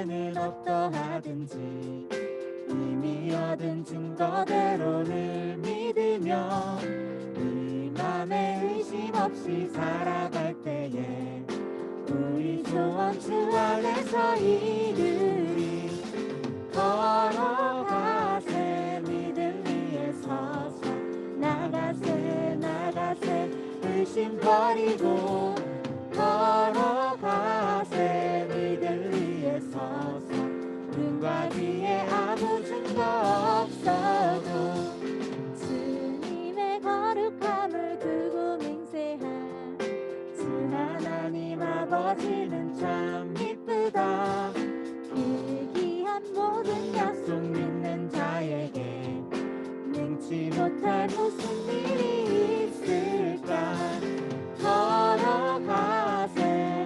나는 어떠하든지 이미 얻은 증거대로를 믿으며 이 맘에 의심 없이 살아갈 때에 우리 소원 주 안에서 이르리. 걸어가세 믿음 위에 서서 나가세 나가세 의심 버리고 걸어가세 믿음 위에 서서 눈과 뒤에 아무 증거 없어도 주님의 거룩함을 두고 맹세한 주 하나님 아버지는 참 이쁘다. 그 귀한 모든 약속 믿는 자에게 능치 못할 무슨 일이 있을까. 걸어가세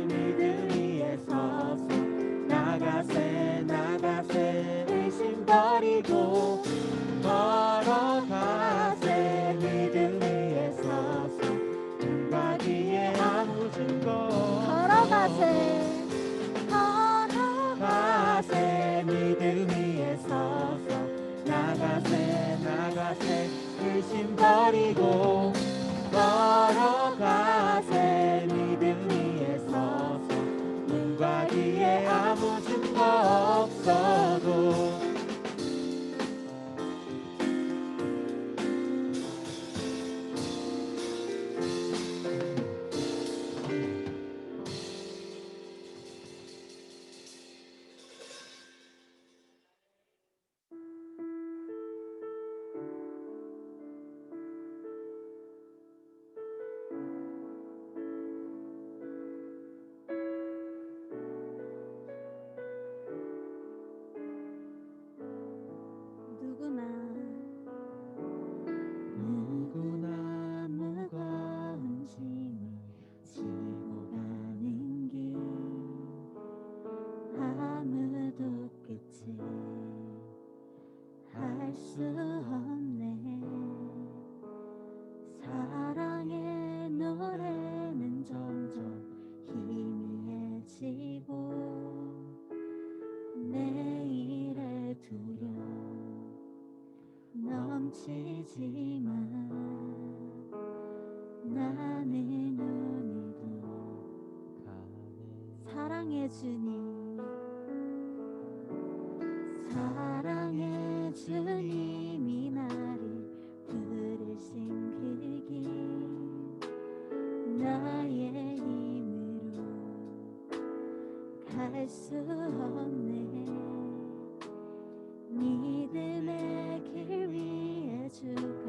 믿음 위에 서서 나가세 나가세 의심 버리고 걸어가세 믿음 위에 서서 눈과 뒤에 아무 증거 걸어가세 걸어가세 믿음 위에 서서 나가세 나가세 의심 버리고 걸어가세 믿음 위에 서서 눈과 뒤에 아무 증거 없어도 누구나 무거운 짐을 지고 가는 길 아무도 끝을 할 수 없네. 사랑의 노래는 점점 희미해지고 내일의 두려움 넘치지만 나는 오늘도 사랑의 주님 사랑의 주님이 나를 부르신 그 길 나의 힘으로 갈 수 없네. 믿음의 길 위에 주가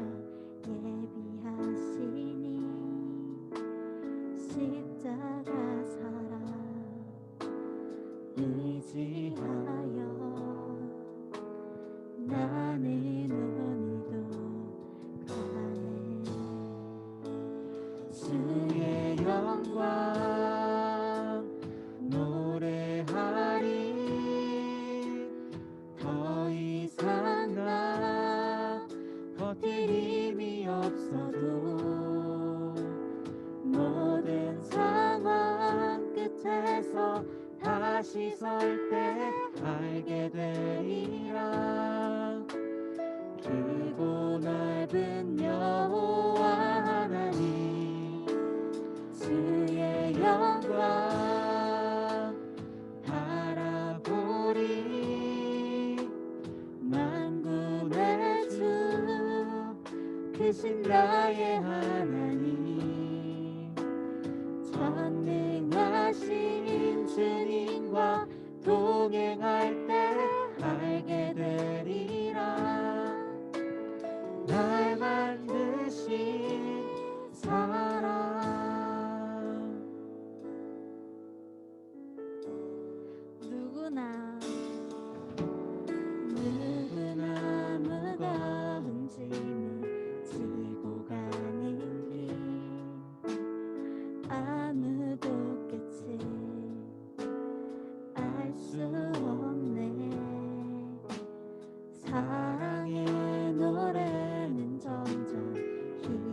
예비하시니 십자가 사랑 의지하여 나는 오늘도 가네. 주의 영광 노래하리. 더 이상 나 버틸 힘이 없어도 모든 상황 끝에서 다시 설 때 알게 되리라. 길고 넓은 여호와 하나님 주의 영광 바라보리. 만군의 주 크신 나의 하나님 전능하신 주님과 동행할 때 알게 되리라. 날 만드신 사랑. 누구나 무거운 짐을 지고 가는 길 아무도 끝을 알 수 없네. 사랑의 노래는 점점 힘이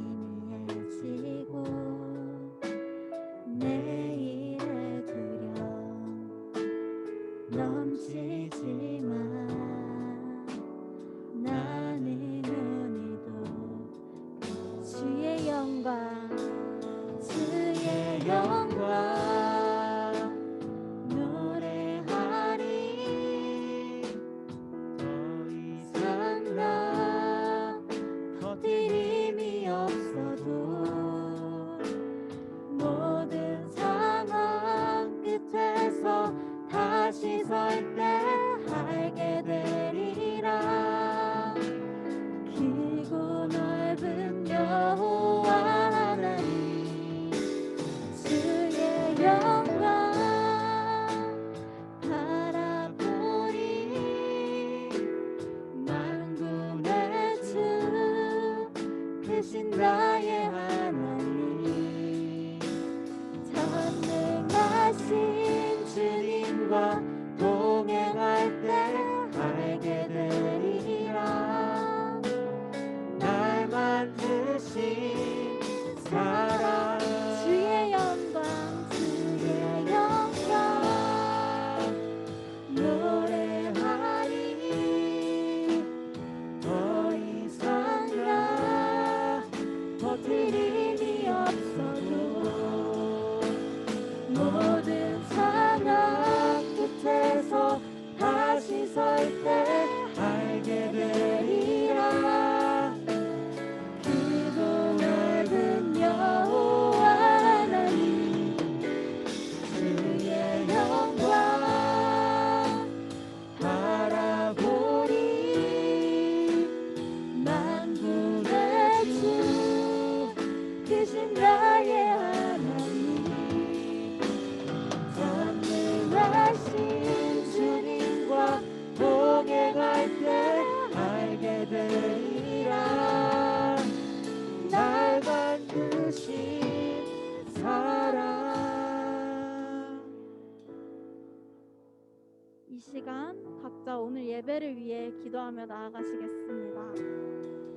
시간 각자 오늘 예배를 위해 기도하며 나아가시겠습니다.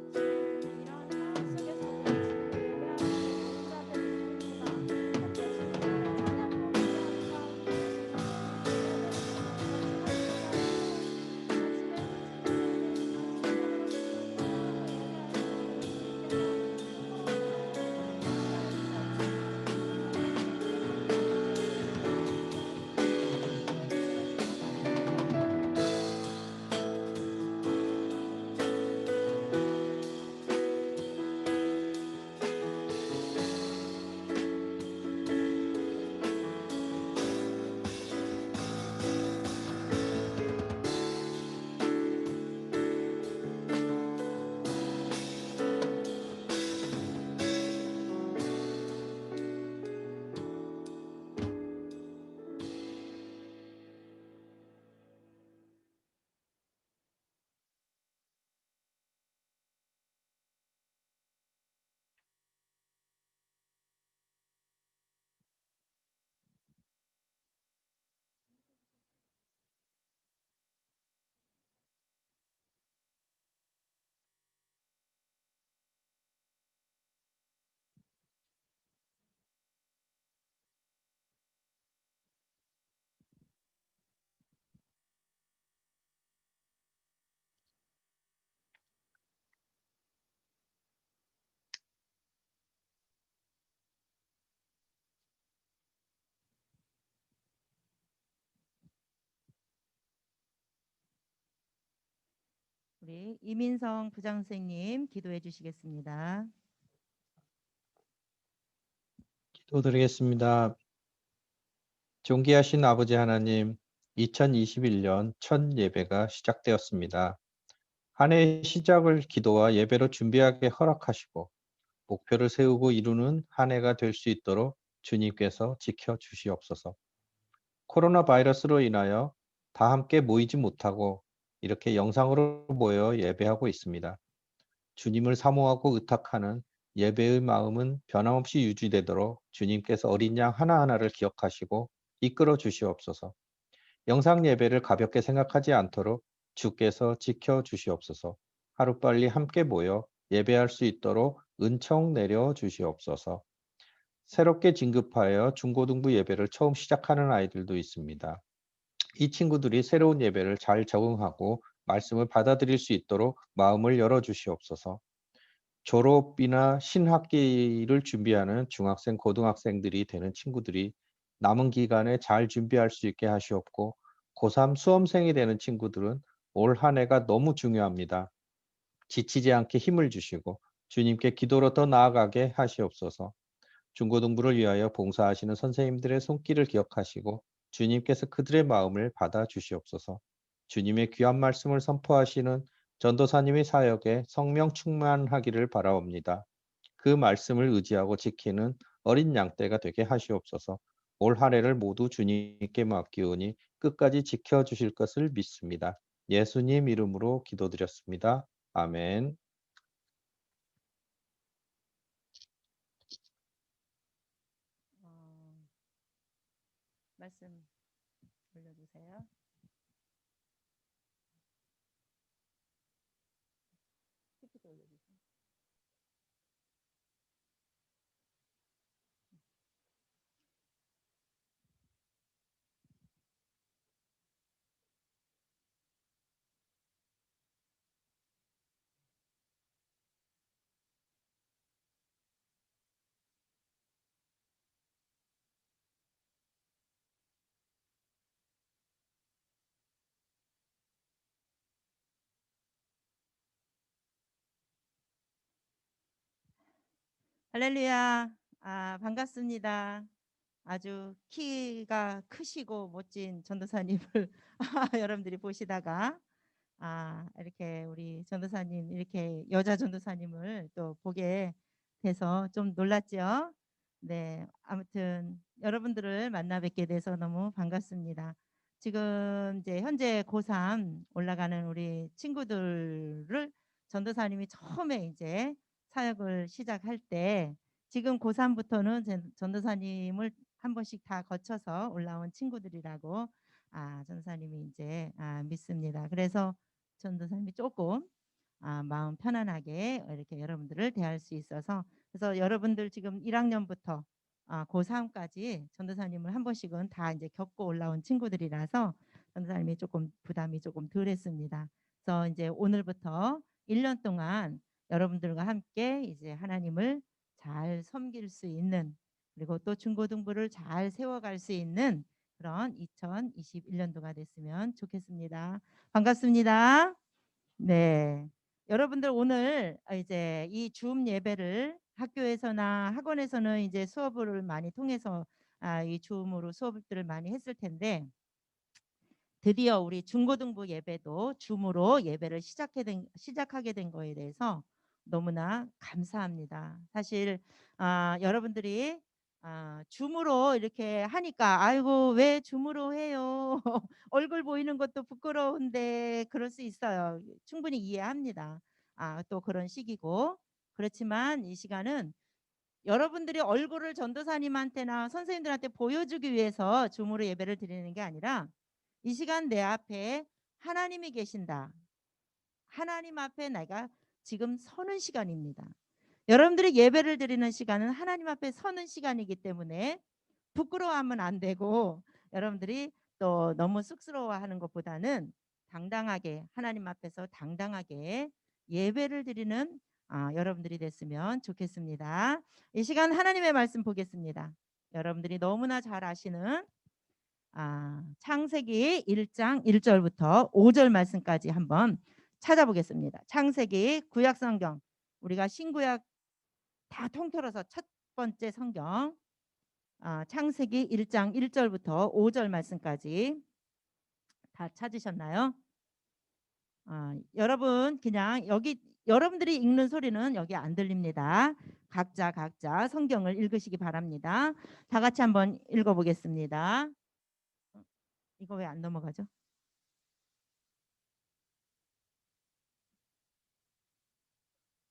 지금 이러한 상황 속에서도 주님을 예배하는 자들이 있습니다. 함께 주님을 찬양으로 예배하는 가운데 우리 이민성 부장선생님 기도해 주시겠습니다. 기도드리겠습니다. 존귀하신 아버지 하나님, 2021년 첫 예배가 시작되었습니다. 한 해의 시작을 기도와 예배로 준비하게 허락하시고 목표를 세우고 이루는 한 해가 될 수 있도록 주님께서 지켜주시옵소서. 코로나 바이러스로 인하여 다 함께 모이지 못하고 이렇게 영상으로 모여 예배하고 있습니다. 주님을 사모하고 의탁하는 예배의 마음은 변함없이 유지되도록 주님께서 어린 양 하나하나를 기억하시고 이끌어 주시옵소서. 영상 예배를 가볍게 생각하지 않도록 주께서 지켜 주시옵소서. 하루빨리 함께 모여 예배할 수 있도록 은총 내려 주시옵소서. 새롭게 진급하여 중고등부 예배를 처음 시작하는 아이들도 있습니다. 이 친구들이 새로운 예배를 잘 적응하고 말씀을 받아들일 수 있도록 마음을 열어 주시옵소서. 졸업이나 신학기를 준비하는 중학생, 고등학생들이 되는 친구들이 남은 기간에 잘 준비할 수 있게 하시옵고, 고3 수험생이 되는 친구들은 올 한 해가 너무 중요합니다. 지치지 않게 힘을 주시고 주님께 기도로 더 나아가게 하시옵소서. 중고등부를 위하여 봉사하시는 선생님들의 손길을 기억하시고 주님께서 그들의 마음을 받아 주시옵소서. 주님의 귀한 말씀을 선포하시는 전도사님의 사역에 성령 충만하기를 바라옵니다. 그 말씀을 의지하고 지키는 어린 양떼가 되게 하시옵소서. 올 한 해를 모두 주님께 맡기오니 끝까지 지켜주실 것을 믿습니다. 예수님 이름으로 기도드렸습니다. 아멘. 말씀 올려주세요. PPT 올려주세요. 할렐루야. 반갑습니다. 아주 키가 크시고 멋진 전도사님을 여러분들이 보시다가 이렇게 우리 전도사님 이렇게 여자 전도사님을 또 보게 돼서 좀 놀랐죠. 네, 아무튼 여러분들을 만나 뵙게 돼서 너무 반갑습니다. 지금 이제 현재 고3 올라가는 우리 친구들을 전도사님이 처음에 이제 사역을 시작할 때 지금 고3부터는 전도사님을 한 번씩 다 거쳐서 올라온 친구들이라고 전도사님이 이제 믿습니다. 그래서 전도사님이 조금 마음 편안하게 이렇게 여러분들을 대할 수 있어서, 그래서 여러분들 지금 1학년부터 고3까지 전도사님을 한 번씩은 다 이제 겪고 올라온 친구들이라서 전도사님이 조금 부담이 조금 덜했습니다. 그래서 이제 오늘부터 1년 동안 여러분들과 함께 이제 하나님을 잘 섬길 수 있는, 그리고 또 중고등부를 잘 세워갈 수 있는 그런 2021년도가 됐으면 좋겠습니다. 반갑습니다. 네. 여러분들 오늘 이제 이 줌 예배를 학교에서나 학원에서는 이제 수업을 많이 통해서 이 줌으로 수업들을 많이 했을 텐데, 드디어 우리 중고등부 예배도 줌으로 예배를 시작하게 된 거에 대해서 너무나 감사합니다. 사실 여러분들이 줌으로 이렇게 하니까 아이고 왜 줌으로 해요? 얼굴 보이는 것도 부끄러운데, 그럴 수 있어요. 충분히 이해합니다. 또 그런 시기고. 그렇지만 이 시간은 여러분들이 얼굴을 전도사님한테나 선생님들한테 보여주기 위해서 줌으로 예배를 드리는 게 아니라, 이 시간 내 앞에 하나님이 계신다. 하나님 앞에 내가 지금 서는 시간입니다. 여러분들이 예배를 드리는 시간은 하나님 앞에 서는 시간이기 때문에 부끄러워하면 안 되고, 여러분들이 또 너무 쑥스러워하는 것보다는 당당하게 하나님 앞에서 당당하게 예배를 드리는 여러분들이 됐으면 좋겠습니다. 이 시간 하나님의 말씀 보겠습니다. 여러분들이 너무나 잘 아시는 창세기 1장 1절부터 5절 말씀까지 한번 찾아보겠습니다. 창세기 구약 성경, 우리가 신구약 다 통틀어서 첫 번째 성경, 창세기 1장 1절부터 5절 말씀까지 다 찾으셨나요? 여러분 그냥 여기 여러분들이 읽는 소리는 여기 안 들립니다. 각자 성경을 읽으시기 바랍니다. 다 같이 한번 읽어보겠습니다. 이거 왜 안 넘어가죠?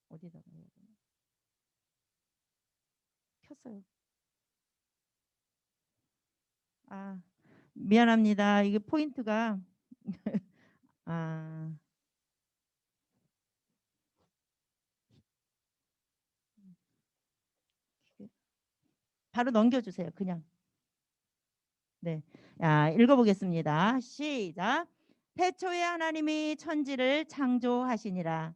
어디다가 해야 되나? 켰어요. 미안합니다. 이게 포인트가 바로 넘겨주세요. 그냥. 네, 읽어보겠습니다. 시작. 태초에 하나님이 천지를 창조하시니라.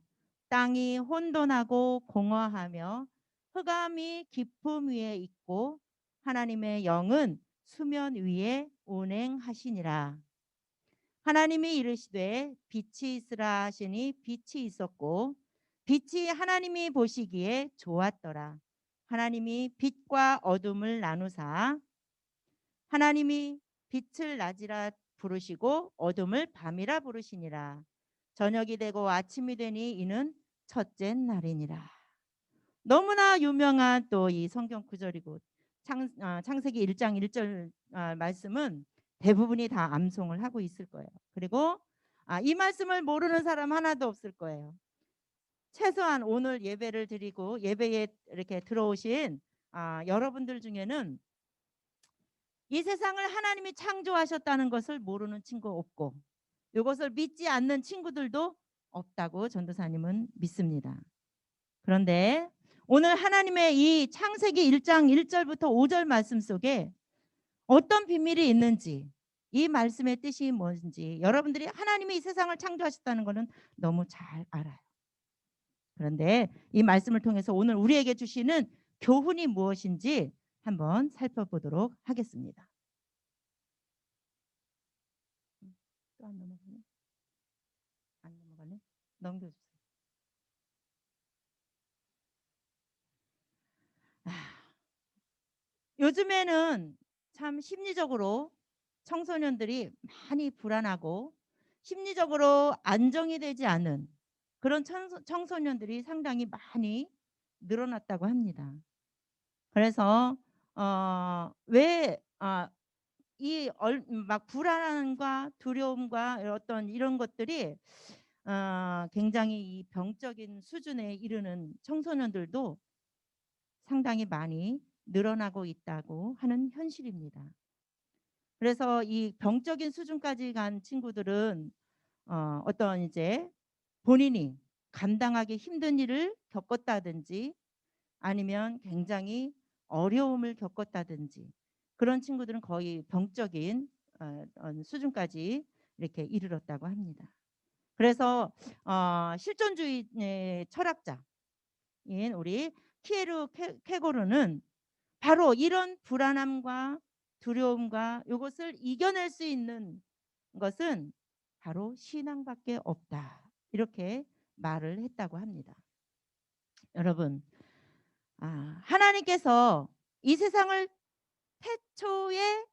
땅이 혼돈하고 공허하며 흑암이 깊음 위에 있고 하나님의 영은 수면 위에 운행하시니라. 하나님이 이르시되 빛이 있으라 하시니 빛이 있었고 빛이 하나님이 보시기에 좋았더라. 하나님이 빛과 어둠을 나누사 하나님이 빛을 낮이라 부르시고 어둠을 밤이라 부르시니라. 저녁이 되고 아침이 되니 이는 첫째 날이니라. 너무나 유명한 또 이 성경 구절이고 창세기 1장 1절 말씀은 대부분이 다 암송을 하고 있을 거예요. 그리고 이 말씀을 모르는 사람 하나도 없을 거예요. 최소한 오늘 예배를 드리고 예배에 이렇게 들어오신 여러분들 중에는 이 세상을 하나님이 창조하셨다는 것을 모르는 친구 없고, 이것을 믿지 않는 친구들도 없다고 전도사님은 믿습니다. 그런데 오늘 하나님의 이 창세기 1장 1절부터 5절 말씀 속에 어떤 비밀이 있는지, 이 말씀의 뜻이 뭔지 여러분들이 하나님이 이 세상을 창조하셨다는 것은 너무 잘 알아요. 그런데 이 말씀을 통해서 오늘 우리에게 주시는 교훈이 무엇인지 한번 살펴보도록 하겠습니다. 또 안 넘어가네. 안 넘어가네. 넘겨주세요. 요즘에는 참 심리적으로 청소년들이 많이 불안하고 심리적으로 안정이 되지 않은 그런 청소년들이 상당히 많이 늘어났다고 합니다. 그래서 왜 이 막 불안함과 두려움과 어떤 이런 것들이 굉장히 이 병적인 수준에 이르는 청소년들도 상당히 많이 늘어나고 있다고 하는 현실입니다. 그래서 이 병적인 수준까지 간 친구들은 어떤 이제 본인이 감당하기 힘든 일을 겪었다든지 아니면 굉장히 어려움을 겪었다든지 그런 친구들은 거의 병적인 수준까지 이렇게 이르렀다고 합니다. 그래서 실존주의 철학자인 우리 키에르 케고르는 바로 이런 불안함과 두려움과 이것을 이겨낼 수 있는 것은 바로 신앙밖에 없다. 이렇게 말을 했다고 합니다. 여러분, 하나님께서 이 세상을 태초에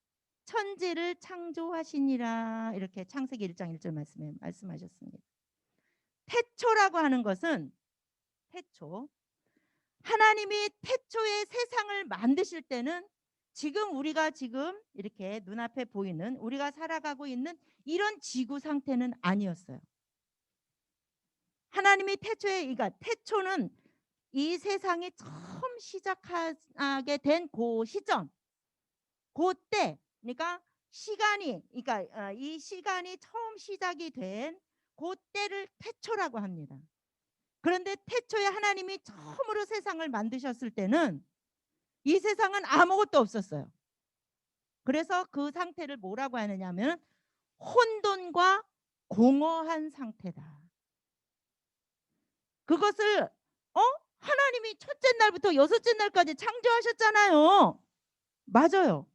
천지를 창조하시니라 이렇게 창세기 1장 1절 말씀에 말씀하셨습니다. 태초라고 하는 것은 태초 하나님이 태초에 세상을 만드실 때는 지금 우리가 지금 이렇게 눈앞에 보이는 우리가 살아가고 있는 이런 지구 상태는 아니었어요. 하나님이 그러니까 태초는 이 세상이 처음 시작하게 된 그 시점, 그때, 그러니까 그러니까 이 시간이 처음 시작이 된 그때를 태초라고 합니다. 그런데 태초에 하나님이 처음으로 세상을 만드셨을 때는 이 세상은 아무것도 없었어요. 그래서 그 상태를 뭐라고 하느냐면 혼돈과 공허한 상태다. 그것을 하나님이 첫째 날부터 여섯째 날까지 창조하셨잖아요. 맞아요.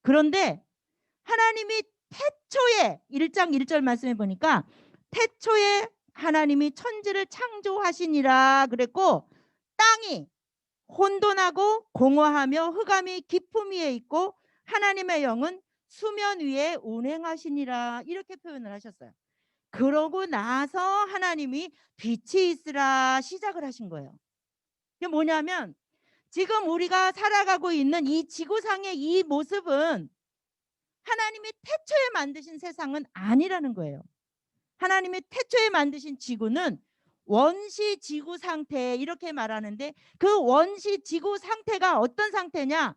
그런데 하나님이 태초에 1장 1절 말씀해 보니까 태초에 하나님이 천지를 창조하시니라 그랬고 땅이 혼돈하고 공허하며 흑암이 깊음 위에 있고 하나님의 영은 수면 위에 운행하시니라 이렇게 표현을 하셨어요. 그러고 나서 하나님이 빛이 있으라 시작을 하신 거예요. 그게 뭐냐면 지금 우리가 살아가고 있는 이 지구상의 이 모습은 하나님이 태초에 만드신 세상은 아니라는 거예요. 하나님이 태초에 만드신 지구는 원시 지구 상태 이렇게 말하는데 그 원시 지구 상태가 어떤 상태냐?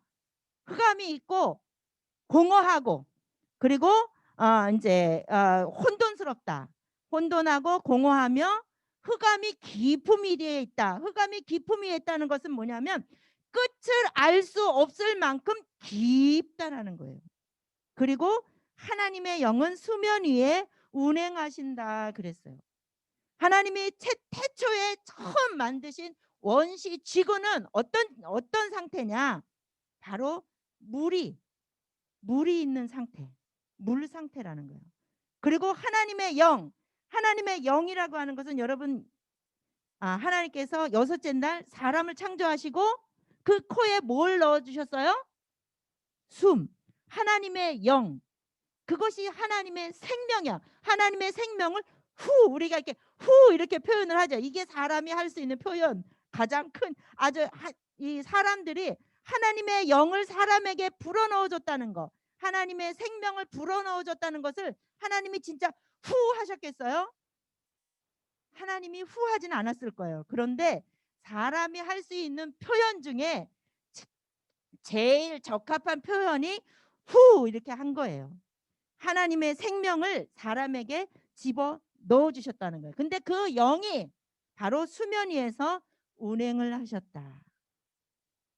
흑암이 있고 공허하고 그리고 이제 혼돈스럽다. 혼돈하고 공허하며 흑암이 깊음 위에 있다. 흑암이 깊음 위에 있다는 것은 뭐냐면 끝을 알 수 없을 만큼 깊다라는 거예요. 그리고 하나님의 영은 수면 위에 운행하신다 그랬어요. 하나님이 태초에 처음 만드신 원시 지구는 어떤 상태냐? 바로 물이 있는 상태, 물 상태라는 거예요. 그리고 하나님의 영이라고 하는 것은 여러분 하나님께서 여섯째 날 사람을 창조하시고 그 코에 뭘 넣어주셨어요? 숨, 하나님의 영. 그것이 하나님의 생명이야. 하나님의 생명을 우리가 이렇게 표현을 하죠. 이게 사람이 할 수 있는 표현 가장 큰 이 사람들이 하나님의 영을 사람에게 불어넣어 줬다는 거, 하나님의 생명을 불어넣어 줬다는 것을 하나님이 진짜 하셨겠어요? 하나님이 하지는 않았을 거예요. 그런데 사람이 할 수 있는 표현 중에 제일 적합한 표현이 이렇게 한 거예요. 하나님의 생명을 사람에게 집어 넣어 주셨다는 거예요. 근데 그 영이 바로 수면 위에서 운행을 하셨다.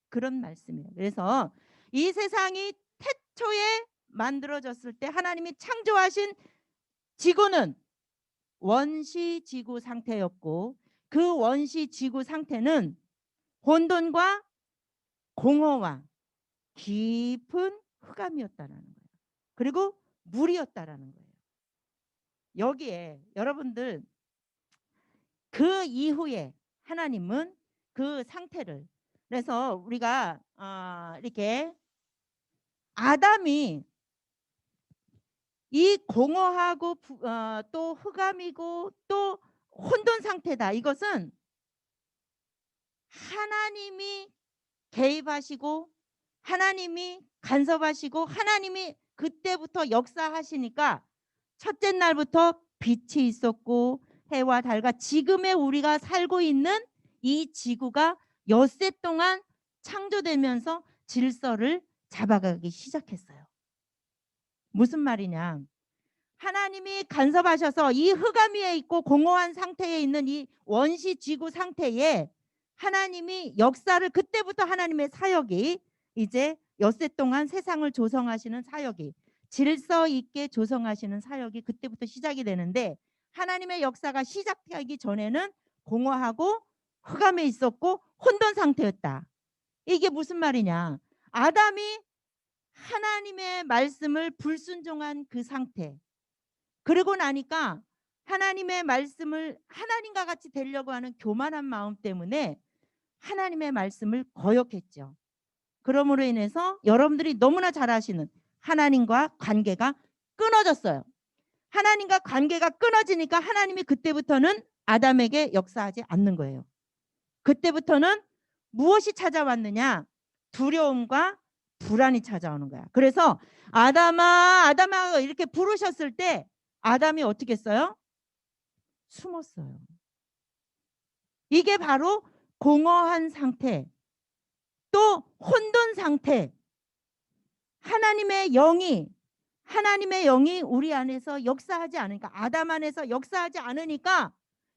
그런 말씀이에요. 그래서 이 세상이 태초에 만들어졌을 때 하나님이 창조하신 지구는 원시 지구 상태였고 그 원시 지구 상태는 혼돈과 공허와 깊은 흑암이었다는 거예요. 그리고 물이었다라는 거예요. 여기에 여러분들 그 이후에 하나님은 그 상태를 그래서 우리가 이렇게 아담이 이 공허하고 또 흑암이고 또 혼돈 상태다. 이것은 하나님이 개입하시고 하나님이 간섭하시고 하나님이 그때부터 역사하시니까 첫째 날부터 빛이 있었고 해와 달과 지금의 우리가 살고 있는 이 지구가 엿새 동안 창조되면서 질서를 잡아가기 시작했어요. 무슨 말이냐? 하나님이 간섭하셔서 이 흑암 위에 있고 공허한 상태에 있는 이 원시 지구 상태에 하나님이 역사를, 그때부터 하나님의 사역이 이제 엿새 동안 세상을 조성하시는 사역이, 질서 있게 조성하시는 사역이 그때부터 시작이 되는데, 하나님의 역사가 시작하기 전에는 공허하고 흑암에 있었고 혼돈 상태였다. 이게 무슨 말이냐? 아담이 하나님의 말씀을 불순종한 그 상태, 그러고 나니까 하나님의 말씀을 하나님과 같이 되려고 하는 교만한 마음 때문에 하나님의 말씀을 거역했죠. 그러므로 인해서 여러분들이 너무나 잘 아시는 하나님과 관계가 끊어졌어요. 하나님과 관계가 끊어지니까 하나님이 그때부터는 아담에게 역사하지 않는 거예요. 그때부터는 무엇이 찾아왔느냐? 두려움과 불안이 찾아오는 거야. 그래서 아담아, 아담아 이렇게 부르셨을 때 아담이 어떻게 했어요? 숨었어요. 이게 바로 공허한 상태, 또 혼돈 상태. 하나님의 영이 우리 안에서 역사하지 않으니까, 아담 안에서 역사하지 않으니까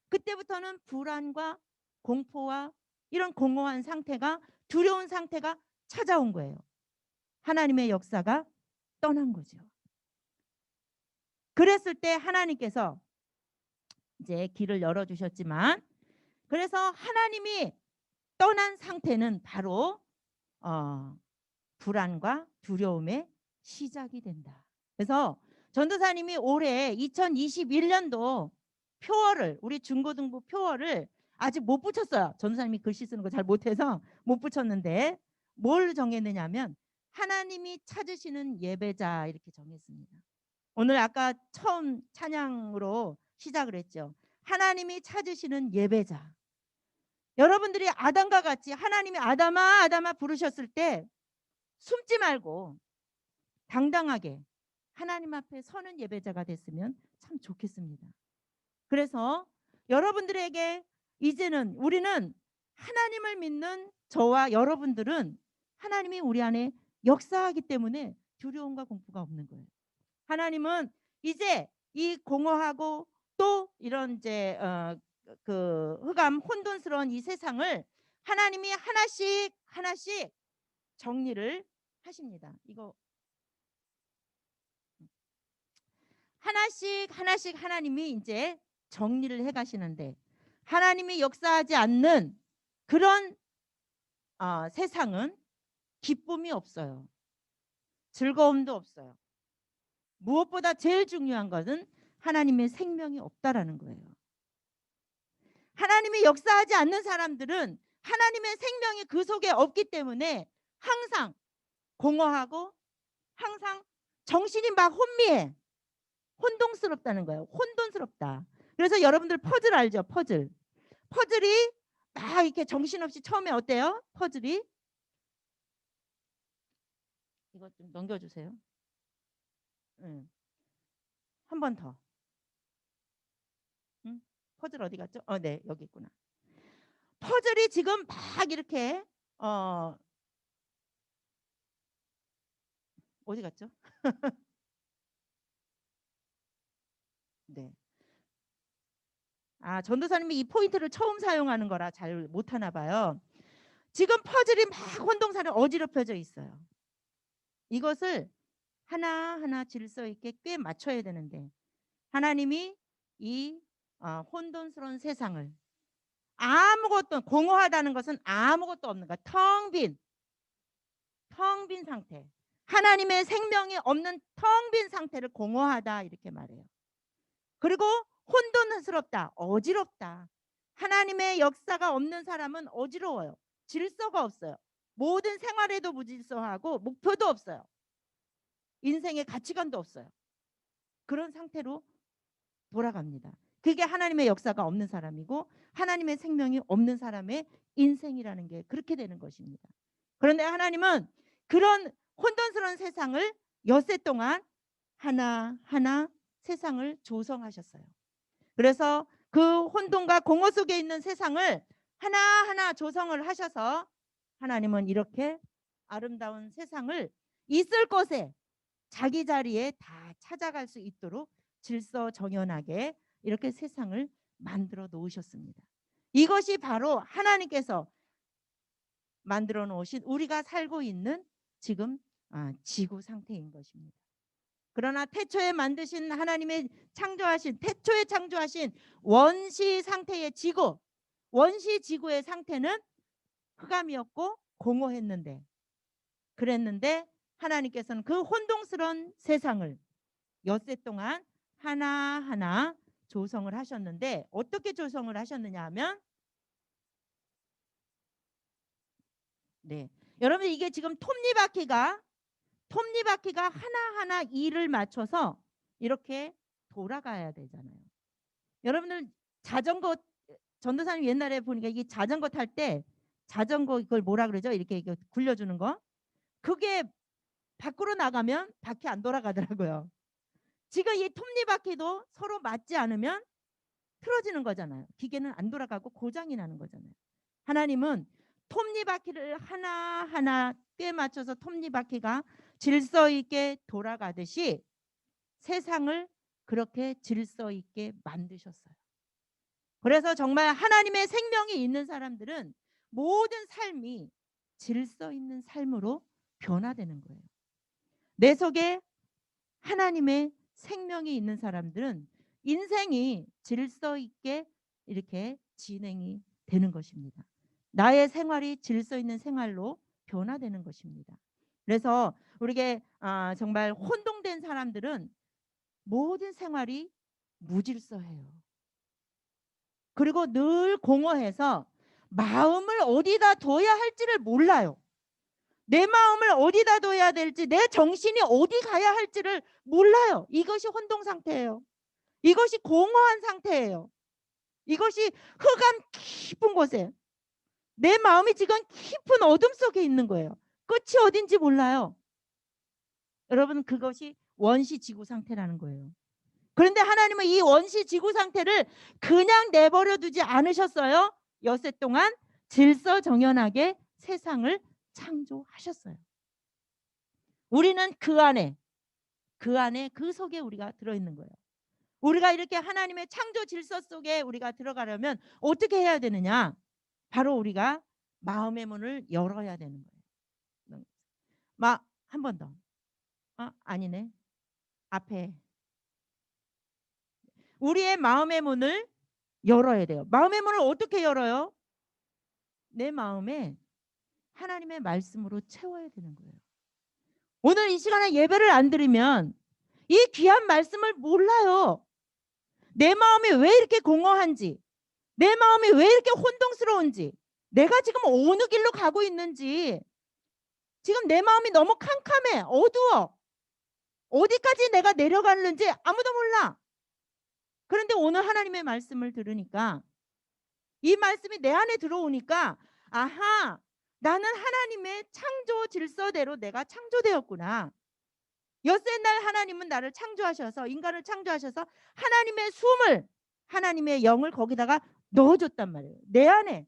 그때부터는 불안과 공포와 이런 공허한 상태가, 두려운 상태가 찾아온 거예요. 하나님의 역사가 떠난 거죠. 그랬을 때 하나님께서 이제 길을 열어주셨지만, 그래서 하나님이 떠난 상태는 바로 불안과 두려움의 시작이 된다. 그래서 전도사님이 올해 2021년도 표어를, 우리 중고등부 표어를 아직 못 붙였어요. 전도사님이 글씨 쓰는 거 잘 못해서 못 붙였는데 뭘 정했느냐면 하나님이 찾으시는 예배자 이렇게 정했습니다. 오늘 아까 처음 찬양으로 시작을 했죠. 하나님이 찾으시는 예배자. 여러분들이 아담과 같이 하나님이 아담아 아담아 부르셨을 때 숨지 말고 당당하게 하나님 앞에 서는 예배자가 됐으면 참 좋겠습니다. 그래서 여러분들에게 이제는, 우리는 하나님을 믿는 저와 여러분들은 하나님이 우리 안에 역사하기 때문에 두려움과 공포가 없는 거예요. 하나님은 이제 이 공허하고 또 이런 이제 그 흑암 혼돈스러운 이 세상을 하나님이 하나씩 하나씩 정리를 하십니다. 이거 하나씩 하나씩 하나님이 이제 정리를 해 가시는데, 하나님이 역사하지 않는 그런 세상은 기쁨이 없어요. 즐거움도 없어요. 무엇보다 제일 중요한 것은 하나님의 생명이 없다라는 거예요. 하나님이 역사하지 않는 사람들은 하나님의 생명이 그 속에 없기 때문에 항상 공허하고 항상 정신이 막 혼미해. 혼동스럽다는 거예요. 혼돈스럽다. 그래서 여러분들 퍼즐 알죠? 퍼즐이 막 이렇게 정신없이 처음에 어때요? 퍼즐이. 이거 좀 넘겨주세요. 한 번 더. 퍼즐 어디 갔죠? 네, 여기 있구나. 퍼즐이 지금 막 이렇게 어디 갔죠? 네. 전도사님이 이 포인트를 처음 사용하는 거라 잘 못하나 봐요. 지금 퍼즐이 막 혼동사를 어지럽혀져 있어요. 이것을 하나하나 질서 있게 꽤 맞춰야 되는데, 하나님이 이 혼돈스러운 세상을, 아무것도, 공허하다는 것은 아무것도 없는 거야. 텅 빈 상태, 하나님의 생명이 없는 텅 빈 상태를 공허하다 이렇게 말해요. 그리고 혼돈스럽다, 어지럽다. 하나님의 역사가 없는 사람은 어지러워요. 질서가 없어요. 모든 생활에도 무질서하고 목표도 없어요. 인생의 가치관도 없어요. 그런 상태로 돌아갑니다. 그게 하나님의 역사가 없는 사람이고 하나님의 생명이 없는 사람의 인생이라는 게 그렇게 되는 것입니다. 그런데 하나님은 그런 혼돈스러운 세상을 엿새 동안 하나하나 세상을 조성하셨어요. 그래서 그 혼돈과 공허 속에 있는 세상을 하나하나 조성을 하셔서 하나님은 이렇게 아름다운 세상을 있을 곳에 자기 자리에 다 찾아갈 수 있도록 질서정연하게 이렇게 세상을 만들어 놓으셨습니다. 이것이 바로 하나님께서 만들어 놓으신 우리가 살고 있는 지금 지구 상태인 것입니다. 그러나 태초에 만드신 하나님의 태초에 창조하신 원시 상태의 지구, 원시 지구의 상태는 흑암이었고 공허했는데, 그랬는데 하나님께서는 그 혼동스러운 세상을 엿새 동안 하나하나 조성을 하셨는데, 어떻게 조성을 하셨느냐 하면, 네, 여러분 이게 지금 톱니바퀴가 하나하나 일을 맞춰서 이렇게 돌아가야 되잖아요. 여러분들 자전거, 전도사님 옛날에 보니까 이게 자전거 탈 때 자전거 이걸 뭐라 그러죠? 이렇게 굴려주는 거. 그게 밖으로 나가면 바퀴 안 돌아가더라고요. 지금 이 톱니바퀴도 서로 맞지 않으면 틀어지는 거잖아요. 기계는 안 돌아가고 고장이 나는 거잖아요. 하나님은 톱니바퀴를 하나하나 꽤 맞춰서 톱니바퀴가 질서 있게 돌아가듯이 세상을 그렇게 질서 있게 만드셨어요. 그래서 정말 하나님의 생명이 있는 사람들은 모든 삶이 질서 있는 삶으로 변화되는 거예요. 내 속에 하나님의 생명이 있는 사람들은 인생이 질서 있게 이렇게 진행이 되는 것입니다. 나의 생활이 질서 있는 생활로 변화되는 것입니다. 그래서 우리에게 정말 혼동된 사람들은 모든 생활이 무질서해요. 그리고 늘 공허해서 마음을 어디다 둬야 할지를 몰라요. 내 마음을 어디다 둬야 될지, 내 정신이 어디 가야 할지를 몰라요. 이것이 혼동 상태예요. 이것이 공허한 상태예요. 이것이 흑암 깊은 곳에 내 마음이 지금 깊은 어둠 속에 있는 거예요. 끝이 어딘지 몰라요. 여러분, 그것이 원시 지구 상태라는 거예요. 그런데 하나님은 이 원시 지구 상태를 그냥 내버려 두지 않으셨어요. 엿새 동안 질서정연하게 세상을 창조하셨어요. 우리는 그 안에 그 속에 우리가 들어있는 거예요. 우리가 이렇게 하나님의 창조 질서 속에 우리가 들어가려면 어떻게 해야 되느냐? 바로 우리가 마음의 문을 열어야 되는 거예요. 한 번 더. 아니네. 앞에. 우리의 마음의 문을 열어야 돼요. 마음의 문을 어떻게 열어요? 내 마음에 하나님의 말씀으로 채워야 되는 거예요. 오늘 이 시간에 예배를 안 드리면 이 귀한 말씀을 몰라요. 내 마음이 왜 이렇게 공허한지, 내 마음이 왜 이렇게 혼동스러운지, 내가 지금 어느 길로 가고 있는지, 지금 내 마음이 너무 캄캄해, 어두워, 어디까지 내가 내려가는지 아무도 몰라. 그런데 오늘 하나님의 말씀을 들으니까, 이 말씀이 내 안에 들어오니까, 아하, 나는 하나님의 창조 질서대로 내가 창조되었구나. 엿새 날 하나님은 나를 창조하셔서, 인간을 창조하셔서 하나님의 숨을, 하나님의 영을 거기다가 넣어줬단 말이에요. 내 안에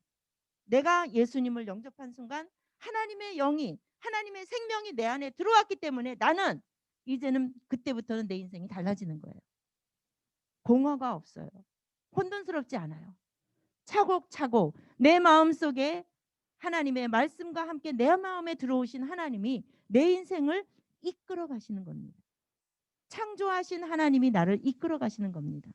내가 예수님을 영접한 순간 하나님의 영이, 하나님의 생명이 내 안에 들어왔기 때문에 나는 이제는 그때부터는 내 인생이 달라지는 거예요. 공허가 없어요. 혼돈스럽지 않아요. 차곡차곡 내 마음속에 하나님의 말씀과 함께 내 마음에 들어오신 하나님이 내 인생을 이끌어 가시는 겁니다. 창조하신 하나님이 나를 이끌어 가시는 겁니다.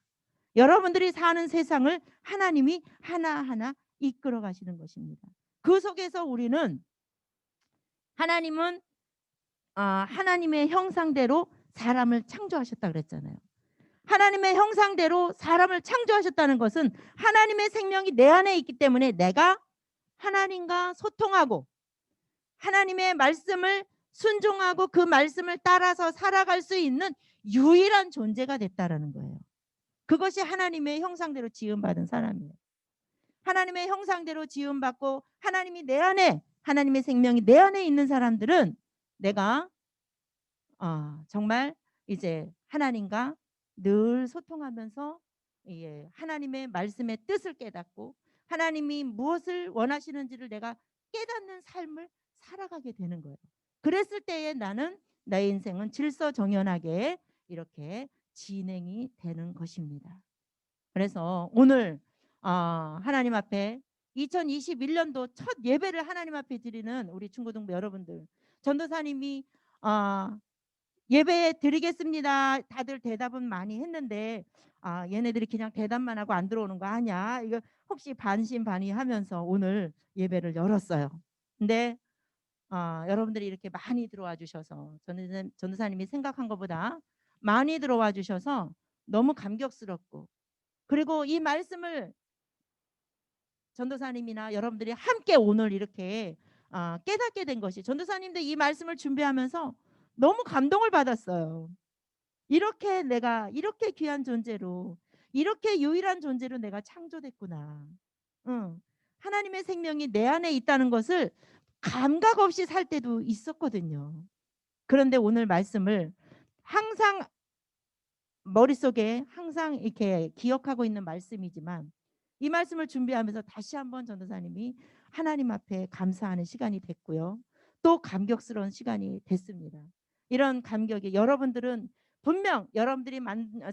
여러분들이 사는 세상을 하나님이 하나하나 이끌어 가시는 것입니다. 그 속에서 우리는, 하나님은 하나님의 형상대로 사람을 창조하셨다 그랬잖아요. 하나님의 형상대로 사람을 창조하셨다는 것은 하나님의 생명이 내 안에 있기 때문에 내가 하나님과 소통하고 하나님의 말씀을 순종하고 그 말씀을 따라서 살아갈 수 있는 유일한 존재가 됐다라는 거예요. 그것이 하나님의 형상대로 지음받은 사람이에요. 하나님의 형상대로 지음받고 하나님이 내 안에, 하나님의 생명이 내 안에 있는 사람들은 내가 정말 이제 하나님과 늘 소통하면서 하나님의 말씀의 뜻을 깨닫고 하나님이 무엇을 원하시는지를 내가 깨닫는 삶을 살아가게 되는 거예요. 그랬을 때에 나는 나의 인생은 질서정연하게 이렇게 진행이 되는 것입니다. 그래서 오늘 하나님 앞에 2021년도 첫 예배를 하나님 앞에 드리는 우리 중고등부 여러분들, 전도사님이 예배 드리겠습니다. 다들 대답은 많이 했는데 얘네들이 그냥 대답만 하고 안 들어오는 거 아니야? 이거 혹시 반신반의하면서 오늘 예배를 열었어요. 근데 여러분들이 이렇게 많이 들어와 주셔서 전도사님이 생각한 것보다 많이 들어와 주셔서 너무 감격스럽고, 그리고 이 말씀을 전도사님이나 여러분들이 함께 오늘 이렇게 깨닫게 된 것이, 전도사님도 이 말씀을 준비하면서 너무 감동을 받았어요. 이렇게 내가 이렇게 귀한 존재로, 이렇게 유일한 존재로 내가 창조됐구나. 응. 하나님의 생명이 내 안에 있다는 것을 감각 없이 살 때도 있었거든요. 그런데 오늘 말씀을 항상 머릿속에 항상 이렇게 기억하고 있는 말씀이지만, 이 말씀을 준비하면서 다시 한번 전도사님이 하나님 앞에 감사하는 시간이 됐고요. 또 감격스러운 시간이 됐습니다. 이런 감격이, 여러분들은 분명 여러분들이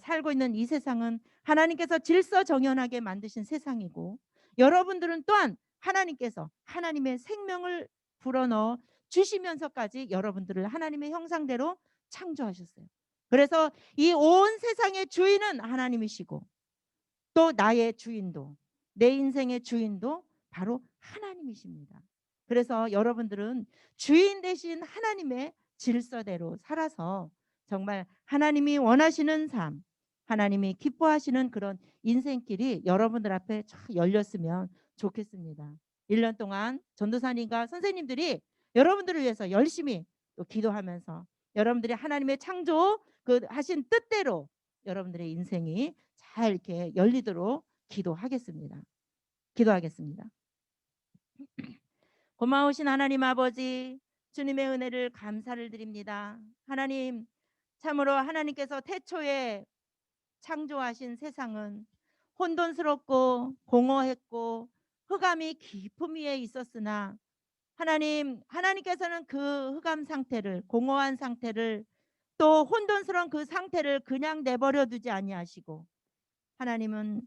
살고 있는 이 세상은 하나님께서 질서정연하게 만드신 세상이고, 여러분들은 또한 하나님께서 하나님의 생명을 불어넣어 주시면서까지 여러분들을 하나님의 형상대로 창조하셨어요. 그래서 이 온 세상의 주인은 하나님이시고, 또 나의 주인도, 내 인생의 주인도 바로 하나님이십니다. 그래서 여러분들은 주인 되신 하나님의 질서대로 살아서 정말 하나님이 원하시는 삶, 하나님이 기뻐하시는 그런 인생길이 여러분들 앞에 쫙 열렸으면 좋겠습니다. 1년 동안 전도사님과 선생님들이 여러분들을 위해서 열심히 또 기도하면서, 여러분들이 하나님의 창조 그 하신 뜻대로 여러분들의 인생이 잘 이렇게 열리도록 기도하겠습니다. 기도하겠습니다. 고마우신 하나님 아버지, 주님의 은혜를 감사를 드립니다. 하나님, 참으로 하나님께서 태초에 창조하신 세상은 혼돈스럽고 공허했고 흑암이 깊음 위에 있었으나, 하나님께서는 그 흑암 상태를, 공허한 상태를, 또 혼돈스러운 그 상태를 그냥 내버려 두지 아니하시고, 하나님은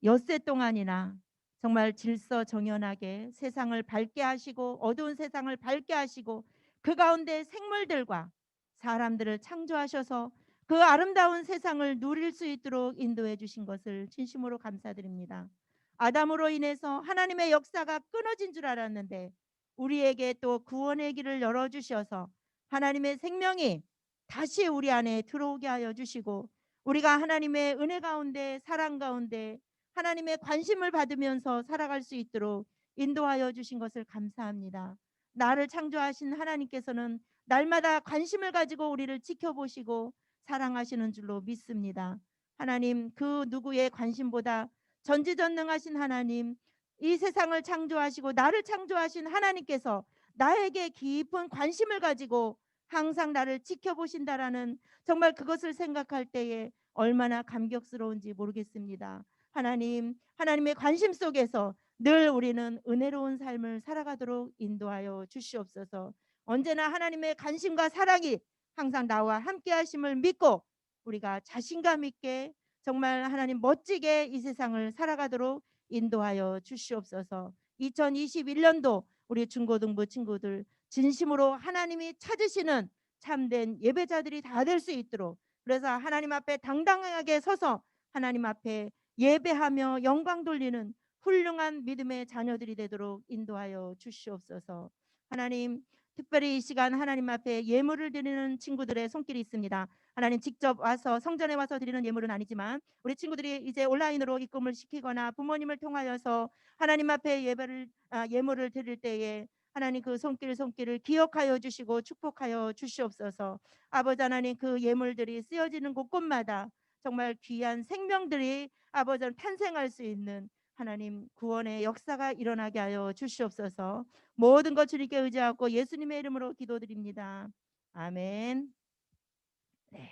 엿새 동안이나 정말 질서정연하게 세상을 밝게 하시고, 어두운 세상을 밝게 하시고, 그 가운데 생물들과 사람들을 창조하셔서 그 아름다운 세상을 누릴 수 있도록 인도해 주신 것을 진심으로 감사드립니다. 아담으로 인해서 하나님의 역사가 끊어진 줄 알았는데 우리에게 또 구원의 길을 열어주셔서 하나님의 생명이 다시 우리 안에 들어오게 하여 주시고, 우리가 하나님의 은혜 가운데, 사랑 가운데 하나님의 관심을 받으면서 살아갈 수 있도록 인도하여 주신 것을 감사합니다. 나를 창조하신 하나님께서는 날마다 관심을 가지고 우리를 지켜보시고 사랑하시는 줄로 믿습니다. 하나님, 그 누구의 관심보다 전지전능하신 하나님, 이 세상을 창조하시고 나를 창조하신 하나님께서 나에게 깊은 관심을 가지고 항상 나를 지켜보신다라는, 정말 그것을 생각할 때에 얼마나 감격스러운지 모르겠습니다. 하나님, 하나님의 관심 속에서 늘 우리는 은혜로운 삶을 살아가도록 인도하여 주시옵소서. 언제나 하나님의 관심과 사랑이 항상 나와 함께 하심을 믿고 우리가 자신감 있게 정말 하나님 멋지게 이 세상을 살아가도록 인도하여 주시옵소서. 2021년도 우리 중고등부 친구들 진심으로 하나님이 찾으시는 참된 예배자들이 다 될 수 있도록, 그래서 하나님 앞에 당당하게 서서 하나님 앞에 예배하며 영광 돌리는 훌륭한 믿음의 자녀들이 되도록 인도하여 주시옵소서. 하나님, 특별히 이 시간 하나님 앞에 예물을 드리는 친구들의 손길이 있습니다. 하나님, 직접 와서 성전에 와서 드리는 예물은 아니지만 우리 친구들이 이제 온라인으로 입금을 시키거나 부모님을 통하여서 하나님 앞에 예물을 드릴 때에 하나님 그 손길을 기억하여 주시고 축복하여 주시옵소서. 아버지 하나님, 그 예물들이 쓰여지는 곳곳마다 정말 귀한 생명들이 아버지 탄생할 수 있는 하나님 구원의 역사가 일어나게 하여 주시옵소서. 모든 것 주님께 의지하고 예수님의 이름으로 기도드립니다. 아멘. 네.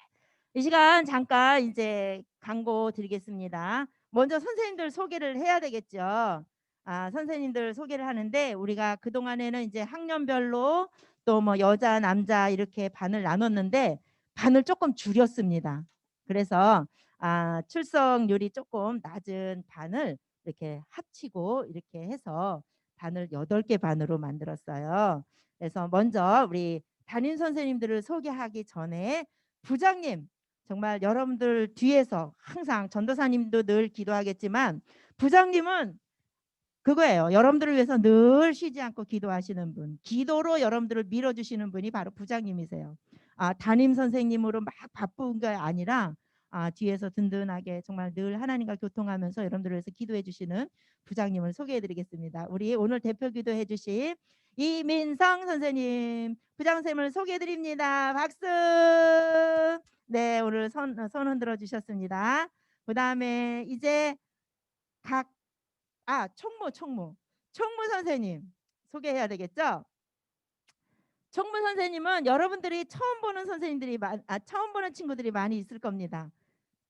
이 시간 잠깐 이제 광고 드리겠습니다. 먼저 선생님들 소개를 해야 되겠죠. 선생님들 소개를 하는데, 우리가 그동안에는 이제 학년별로 또 뭐 여자, 남자 이렇게 반을 나눴는데 반을 조금 줄였습니다. 그래서 출석률이 조금 낮은 반을 이렇게 합치고 이렇게 해서 반을 8개 반으로 만들었어요. 그래서 먼저 우리 담임 선생님들을 소개하기 전에 부장님, 정말 여러분들 뒤에서 항상 전도사님도 늘 기도하겠지만 부장님은 그거예요. 여러분들을 위해서 늘 쉬지 않고 기도하시는 분, 기도로 여러분들을 밀어주시는 분이 바로 부장님이세요. 담임 선생님으로 막 바쁜 게 아니라 뒤에서 든든하게 정말 늘 하나님과 교통하면서 여러분들을 위해서 기도해 주시는 부장님을 소개해 드리겠습니다. 우리 오늘 대표 기도해 주신 이민성 선생님, 부장 선생님을 소개해 드립니다. 박수. 네, 오늘 손 흔들어 주셨습니다. 그 다음에 이제 각 총무 선생님 소개해야 되겠죠? 총무 선생님은 여러분들이 처음 보는 선생님들이 처음 보는 친구들이 많이 있을 겁니다.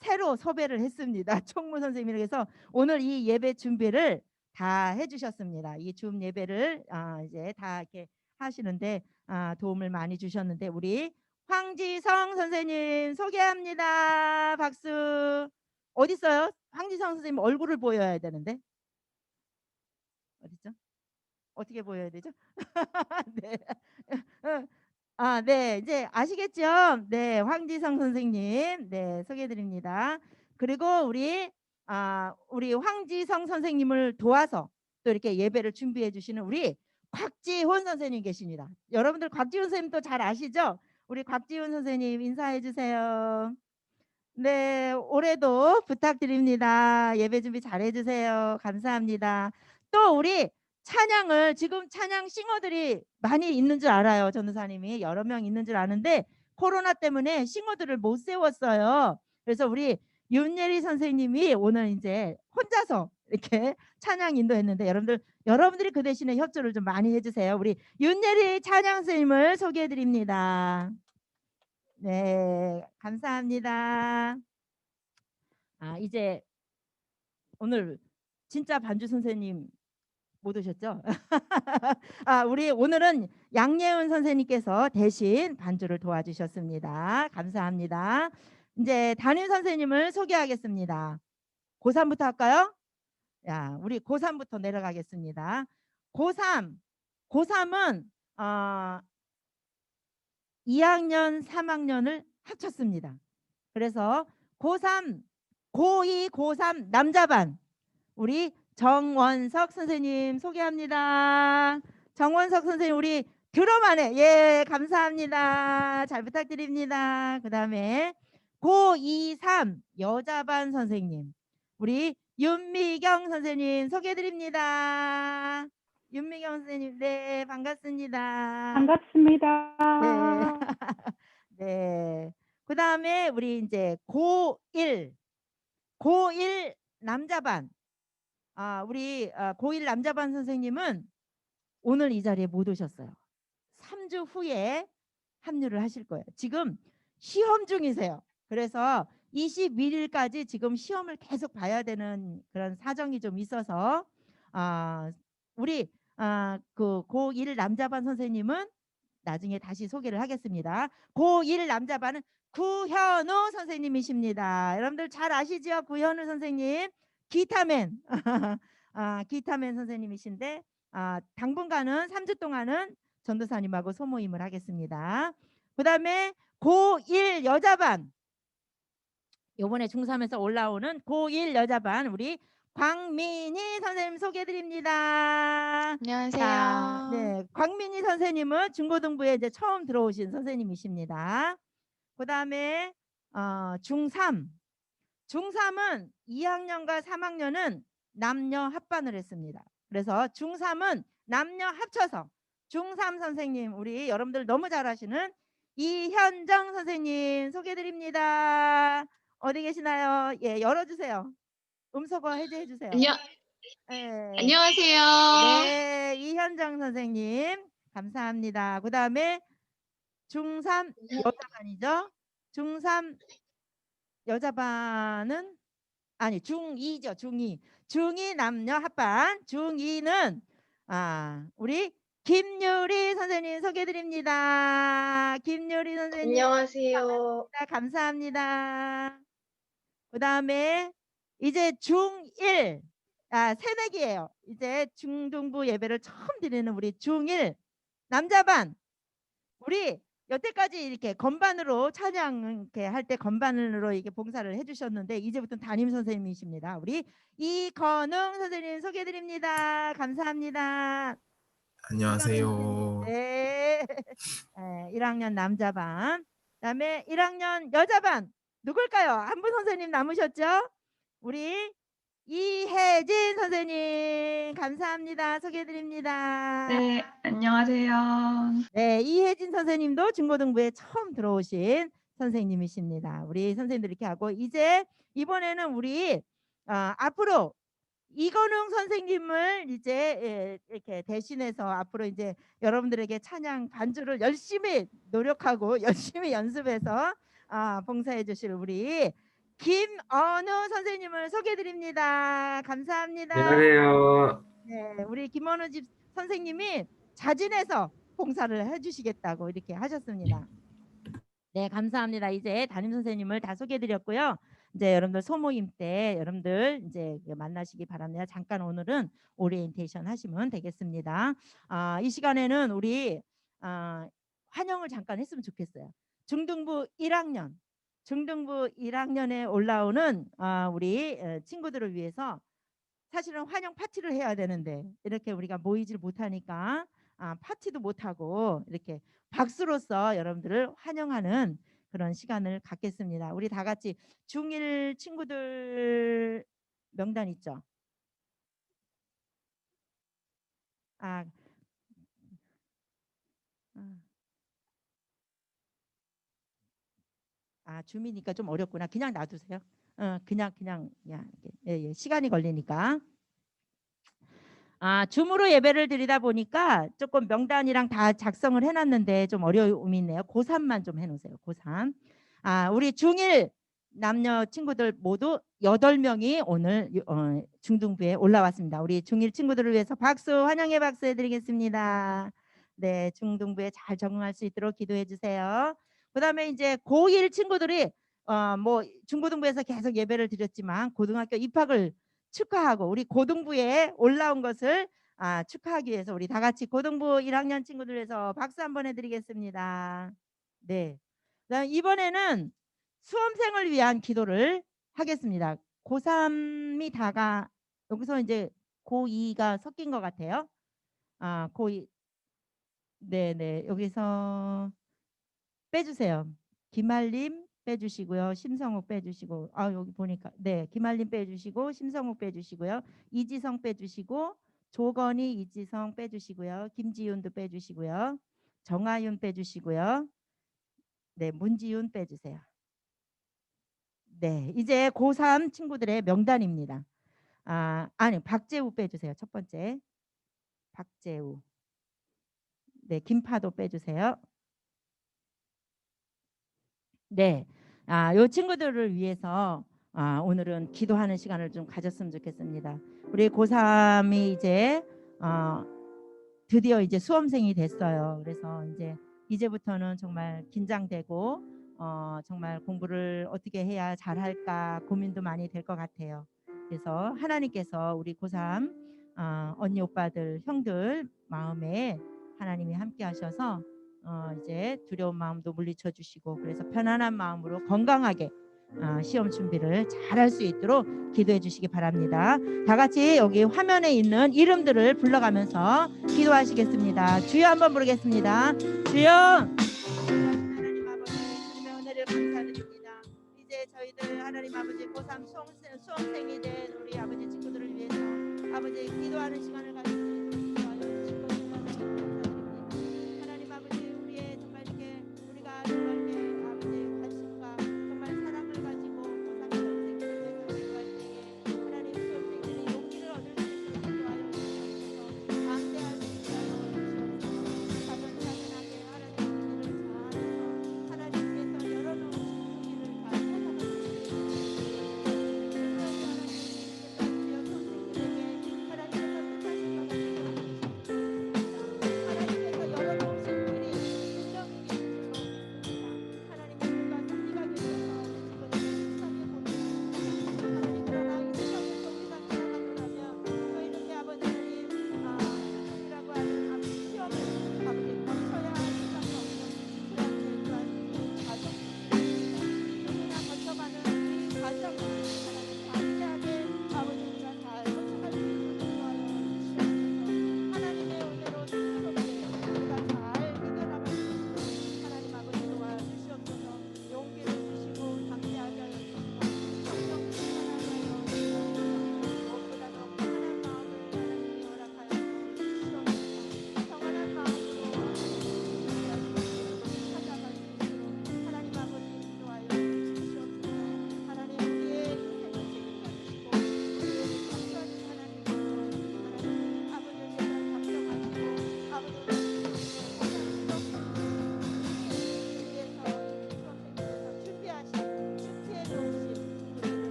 새로 섭외를 했습니다. 총무 선생님이. 그래서 오늘 이 예배 준비를 다 해주셨습니다. 이 줌 예배를 이제 다 이렇게 하시는데 도움을 많이 주셨는데 우리 황지성 선생님 소개합니다. 박수. 어디 있어요? 황지성 선생님 얼굴을 보여야 되는데 어디죠? 어떻게 보여야 되죠? 네. 네. 이제 아시겠죠? 네. 황지성 선생님. 네. 소개해 드립니다. 그리고 우리 황지성 선생님을 도와서 또 이렇게 예배를 준비해 주시는 우리 곽지훈 선생님 계십니다. 여러분들 곽지훈 선생님도 잘 아시죠? 우리 곽지훈 선생님 인사해 주세요. 네. 올해도 부탁드립니다. 예배 준비 잘해 주세요. 감사합니다. 또 우리 찬양을 지금 찬양 싱어들이 많이 있는 줄 알아요. 전도사님이 여러 명 있는 줄 아는데 코로나 때문에 싱어들을 못 세웠어요. 그래서 우리 윤예리 선생님이 오늘 이제 혼자서 이렇게 찬양 인도했는데 여러분들이 그 대신에 협조를 좀 많이 해주세요. 우리 윤예리 찬양 선생님을 소개해 드립니다. 네, 감사합니다. 이제 오늘 진짜 반주 선생님 못 오셨죠? 우리 오늘은 양예은 선생님께서 대신 반주를 도와주셨습니다. 감사합니다. 이제 담임 선생님을 소개하겠습니다. 고3부터 할까요? 우리 고3부터 내려가겠습니다. 고3은 2학년, 3학년을 합쳤습니다. 그래서 고3, 고2, 고3 남자반 우리 정원석 선생님 소개합니다. 정원석 선생님 우리 드럼 안에 예 감사합니다. 잘 부탁드립니다. 그 다음에 고2, 3 여자반 선생님 우리 윤미경 선생님 소개해드립니다. 윤미경 선생님 네 반갑습니다. 반갑습니다. 네. 네. 그 다음에 우리 이제 고1 남자반 우리 고1 남자반 선생님은 오늘 이 자리에 못 오셨어요. 3주 후에 합류를 하실 거예요. 지금 시험 중이세요. 그래서 21일까지 지금 시험을 계속 봐야 되는 그런 사정이 좀 있어서 우리 그 고1 남자반 선생님은 나중에 다시 소개를 하겠습니다. 고1 남자반은 구현우 선생님이십니다. 여러분들 잘 아시죠? 구현우 선생님 기타맨 기타맨 선생님이신데 당분간은 3주 동안은 전도사님하고 소모임을 하겠습니다. 그 다음에 고1 여자반 요번에 중3에서 올라오는 고1 여자반 우리 광민희 선생님 소개해드립니다. 안녕하세요. 네, 광민희 선생님은 중고등부에 이제 처음 들어오신 선생님이십니다. 그 다음에 중3은 2학년과 3학년은 남녀 합반을 했습니다. 그래서 중3은 남녀 합쳐서 중3 선생님 우리 여러분들 너무 잘 아시는 이현정 선생님 소개해드립니다. 어디 계시나요? 예, 열어주세요. 음소거 해제해 주세요. 네. 안녕하세요. 네, 이현정 선생님 감사합니다. 그 다음에 중3 여자반이죠. 중3 여자반은 아니 중2죠. 중2 남녀 합반. 중2는 우리 김유리 선생님 소개드립니다. 김유리 선생님 안녕하세요. 감사합니다. 그 다음에 이제 중1 새내기예요. 이제 중등부 예배를 처음 드리는 우리 중1 남자반. 우리 여태까지 이렇게 건반으로 찬양 이렇게 할 때 건반으로 이게 봉사를 해주셨는데 이제부터 담임 선생님이십니다. 우리 이건웅 선생님 소개드립니다. 감사합니다. 안녕하세요. 네. 1학년 남자반. 그다음에 1학년 여자반 누굴까요? 한 분 선생님 남으셨죠? 우리 이혜진 선생님 감사합니다. 소개드립니다. 네, 안녕하세요. 네, 이혜진 선생님도 중고등부에 처음 들어오신 선생님이십니다. 우리 선생님들 이렇게 하고 이제 이번에는 우리 앞으로 이건웅 선생님을 이제 이렇게 대신해서 앞으로 이제 여러분들에게 찬양 반주를 열심히 노력하고 열심히 연습해서 봉사해 주실 우리 김언우 선생님을 소개해 드립니다. 감사합니다. 안녕하세요. 네, 우리 김언우 집 선생님이 자진해서 봉사를 해 주시겠다고 이렇게 하셨습니다. 네, 감사합니다. 이제 담임 선생님을 다 소개해 드렸고요. 이제 여러분들 소모임 때 여러분들 이제 만나시기 바랍니다. 잠깐 오늘은 오리엔테이션 하시면 되겠습니다. 이 시간에는 우리 환영을 잠깐 했으면 좋겠어요. 중등부 1학년에 올라오는 우리 친구들을 위해서 사실은 환영 파티를 해야 되는데 이렇게 우리가 모이질 못하니까 파티도 못하고 이렇게 박수로서 여러분들을 환영하는 그런 시간을 갖겠습니다. 우리 다 같이 중1 친구들 명단 있죠? 줌이니까 좀 어렵구나. 그냥 놔두세요. 그냥 예, 시간이 걸리니까. 줌으로 예배를 드리다 보니까 조금 명단이랑 다 작성을 해놨는데 좀 어려움이 있네요. 고3만 좀 해놓으세요. 고3. 우리 중1 남녀 친구들 모두 8명이 오늘 중등부에 올라왔습니다. 우리 중1 친구들을 위해서 박수, 환영의 박수 해드리겠습니다. 네, 중등부에 잘 적응할 수 있도록 기도해 주세요. 그 다음에 이제 고1 친구들이 뭐 중고등부에서 계속 예배를 드렸지만 고등학교 입학을 축하하고 우리 고등부에 올라온 것을 축하하기 위해서 우리 다 같이 고등부 1학년 친구들 위해서 박수 한번 해드리겠습니다. 네. 그다음 이번에는 수험생을 위한 기도를 하겠습니다. 고3이 다가 여기서 이제 고2가 섞인 것 같아요. 고2 네네 여기서 빼주세요. 김할림 빼주시고요. 심성욱 빼주시고 여기 보니까 네 김할림 빼주시고 심성욱 빼주시고요. 이지성 빼주시고 조건희 이지성 빼주시고요. 김지윤도 빼주시고요. 정하윤 빼주시고요. 네 문지윤 빼주세요. 네 이제 고3 친구들의 명단입니다. 아니 박재우 빼주세요. 첫 번째 박재우. 네 김파도 빼주세요. 네, 요 친구들을 위해서 오늘은 기도하는 시간을 좀 가졌으면 좋겠습니다. 우리 고3이 이제 드디어 이제 수험생이 됐어요. 그래서 이제부터는 정말 긴장되고 정말 공부를 어떻게 해야 잘할까 고민도 많이 될 것 같아요. 그래서 하나님께서 우리 고3 언니 오빠들 형들 마음에 하나님이 함께 하셔서 이제 두려운 마음도 물리쳐 주시고 그래서 편안한 마음으로 건강하게 시험 준비를 잘할 수 있도록 기도해 주시기 바랍니다. 다 같이 여기 화면에 있는 이름들을 불러가면서 기도하시겠습니다. 주여 한번 부르겠습니다. 주여 하나님 아버지 주님의 은혜를 감사드립니다. 이제 저희들 하나님 아버지 고3 수험생이 된 우리 아버지 친구들을 위해서 아버지 기도하는 시간을 가질 수 있도록 기도하여 주시고 하나님 아버지 우리의 정말 이렇게 우리가 정말 이렇게 아버지 관심과 정말 사랑을 가지고 고3 수험생들을 위해서 기도할 때에 하나님 수험생들이 용기를 얻을 수 있도록 기도하여 주시옵소서. 담대할 수 있게 하여 주시옵소서. 차근차근하게 하나님의 길을 잘해서 하나님께서 열어놓으신 그 길을 잘 찾아갈 수 있도록 주여 수험생들에게 하나님께서 뜻하신 것 같은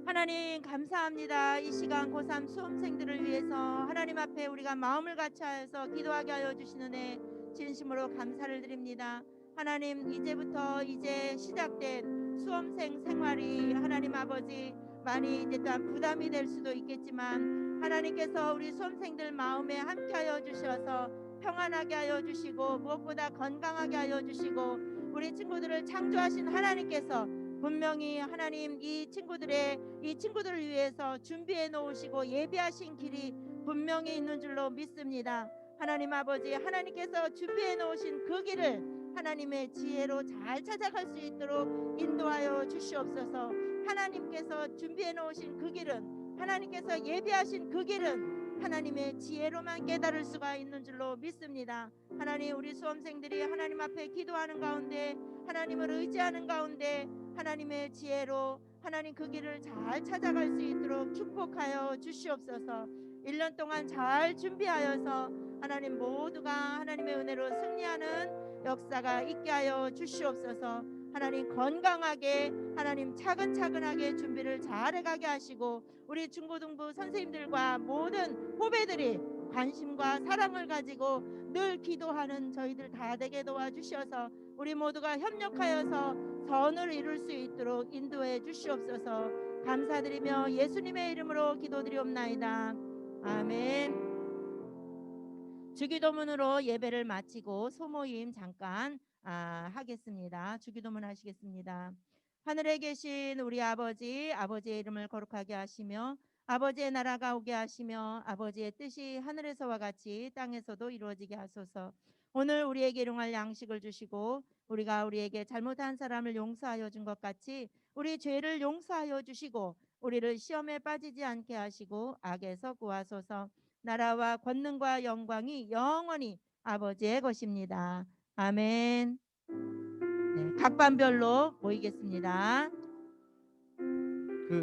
하나님 감사합니다. 이 시간 고3 수험생들을 위해서 하나님 앞에 우리가 마음을 같이하여서 기도하게 하여 주시는 애 진심으로 감사를 드립니다. 하나님 이제부터 이제 시작된 수험생 생활이 하나님 아버지 많이 이제 또한 부담이 될 수도 있겠지만 하나님께서 우리 수험생들 마음에 함께하여 주셔서 평안하게 하여 주시고 무엇보다 건강하게 하여 주시고 우리 친구들을 창조하신 하나님께서 분명히 하나님 이 친구들을 위해서 준비해 놓으시고 예비하신 길이 분명히 있는 줄로 믿습니다. 하나님 아버지 하나님께서 준비해 놓으신 그 길을 하나님의 지혜로 잘 찾아갈 수 있도록 인도하여 주시옵소서. 하나님께서 준비해 놓으신 그 길은 하나님께서 예비하신 그 길은 하나님의 지혜로만 깨달을 수가 있는 줄로 믿습니다. 하나님 우리 수험생들이 하나님 앞에 기도하는 가운데 하나님을 의지하는 가운데 하나님의 지혜로 하나님 그 길을 잘 찾아갈 수 있도록 축복하여 주시옵소서. 1년 동안 잘 준비하여서 하나님 모두가 하나님의 은혜로 승리하는 역사가 있게 하여 주시옵소서. 하나님 건강하게 하나님 차근차근하게 준비를 잘해가게 하시고 우리 중고등부 선생님들과 모든 후배들이 관심과 사랑을 가지고 늘 기도하는 저희들 다 되게 도와주셔서 우리 모두가 협력하여서 선을 이룰 수 있도록 인도해 주시옵소서. 감사드리며 예수님의 이름으로 기도드리옵나이다. 아멘. 주기도문으로 예배를 마치고 소모임 잠깐 하겠습니다. 주기도문 하시겠습니다. 하늘에 계신 우리 아버지, 아버지의 이름을 거룩하게 하시며 아버지의 나라가 오게 하시며 아버지의 뜻이 하늘에서와 같이 땅에서도 이루어지게 하소서. 오늘 우리에게 일용할 양식을 주시고 우리가 우리에게 잘못한 사람을 용서하여 준 것 같이 우리 죄를 용서하여 주시고 우리를 시험에 빠지지 않게 하시고 악에서 구하소서. 나라와 권능과 영광이 영원히 아버지의 것입니다. 아멘. 네, 각 반별로 모이겠습니다.